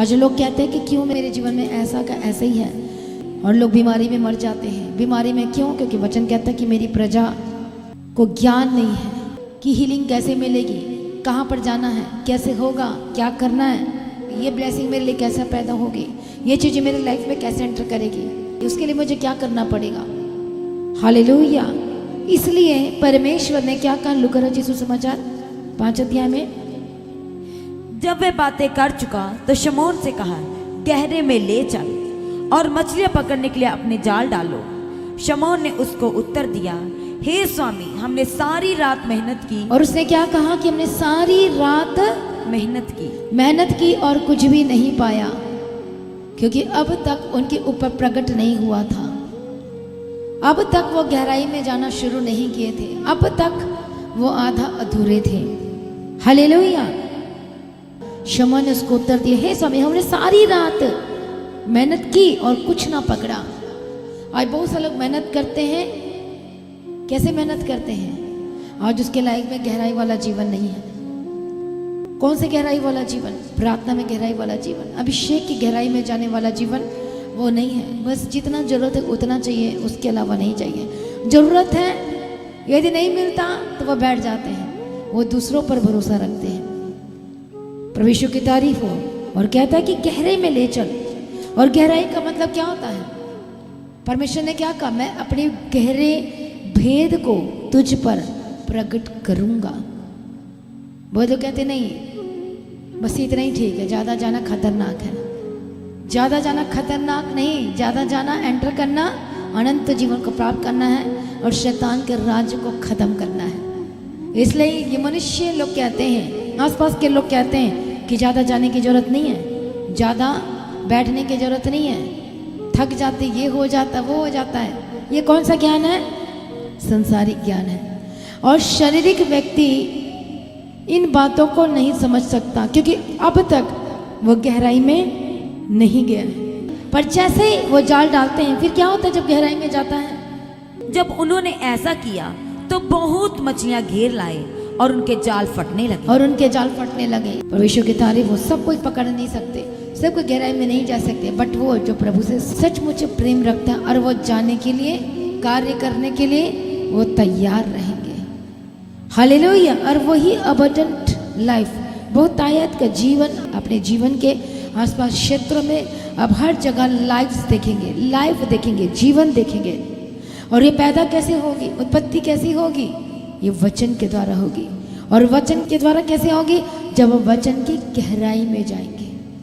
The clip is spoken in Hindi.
आज लोग कहते हैं कि क्यों मेरे जीवन में ऐसा का ऐसा ही है, और लोग बीमारी में मर जाते हैं। बीमारी में क्यों? क्योंकि वचन कहता है कि मेरी प्रजा को ज्ञान नहीं है कि हीलिंग कैसे मिलेगी, कहाँ पर जाना है, कैसे होगा, क्या करना है, ये ब्लेसिंग मेरे लिए कैसे पैदा होगी, ये चीज़ें मेरे लाइफ में कैसे एंटर करेगी, उसके लिए मुझे क्या करना पड़ेगा। हालेलुया। इसलिए परमेश्वर ने क्या कहा, लूका रचित सुसमाचार 5 अध्याय में, जब वे बातें कर चुका तो शमौन से कहा, गहरे में ले चल और मछलियां पकड़ने के लिए अपने जाल डालो। शमौन ने उसको उत्तर दिया, हे स्वामी, हमने सारी रात मेहनत की। और उसने क्या कहा कि हमने सारी रात मेहनत की और कुछ भी नहीं पाया, क्योंकि अब तक उनके ऊपर प्रकट नहीं हुआ था। अब तक वो गहराई में जाना शुरू नहीं किए थे, अब तक वो आधा अधूरे थे। हालेलुया। शमौन ने उसको उत्तर दिया, हे स्वामी, हमने सारी रात मेहनत की और कुछ ना पकड़ा। आज बहुत से लोग मेहनत करते हैं, कैसे मेहनत करते हैं? आज उसके लायक में गहराई वाला जीवन नहीं है। कौन से गहराई वाला जीवन? प्रार्थना में गहराई वाला जीवन, अभिषेक की गहराई में जाने वाला जीवन वो नहीं है। बस जितना जरूरत है उतना चाहिए, उसके अलावा नहीं चाहिए। जरूरत है, यदि नहीं मिलता तो वह बैठ जाते हैं, वो दूसरों पर भरोसा रखते हैं। परमेश्वर की तारीफ हो। और कहता है कि गहरे में ले चल। और गहराई का मतलब क्या होता है? परमेश्वर ने क्या कहा, मैं अपने गहरे भेद को तुझ पर प्रकट करूंगा। वो तो कहते नहीं, बस इतना ही ठीक है, ज्यादा जाना खतरनाक है। ज्यादा जाना खतरनाक नहीं, ज्यादा जाना एंटर करना, अनंत जीवन को प्राप्त करना है और शैतान के राज्य को खत्म करना है। इसलिए ये मनुष्य लोग कहते हैं, आसपास के लोग कहते हैं कि ज़्यादा जाने की ज़रूरत नहीं है, ज़्यादा बैठने की ज़रूरत नहीं है, थक जाते, ये हो जाता, वो हो जाता है। ये कौन सा ज्ञान है? संसारिक ज्ञान है। और शारीरिक व्यक्ति इन बातों को नहीं समझ सकता, क्योंकि अब तक वो गहराई में नहीं गया है। पर जैसे ही वो जाल डालते हैं, फिर क्या होता है जब गहराई में जाता है? जब उन्होंने ऐसा किया तो बहुत मछलियां घेर लाए और उनके जाल फटने लगे। परमेश्वर की तारीफ हो। सब कोई पकड़ नहीं सकते, सब कोई गहराई में नहीं जा सकते, बट वो जो प्रभु से सचमुच प्रेम रखता है और वो जाने के लिए, कार्य करने के लिए वो तैयार रहेंगे। हालेलुया। और वही अबंडेंट लाइफ, बहुत आयत का जीवन, अपने जीवन के आसपास क्षेत्रों में अब हर जगह लाइफ देखेंगे, जीवन देखेंगे। और ये पैदा कैसे होगी, उत्पत्ति कैसी होगी? ये वचन के द्वारा होगी। और वचन के द्वारा कैसे होगी? जब वचन की गहराई में जाएंगे।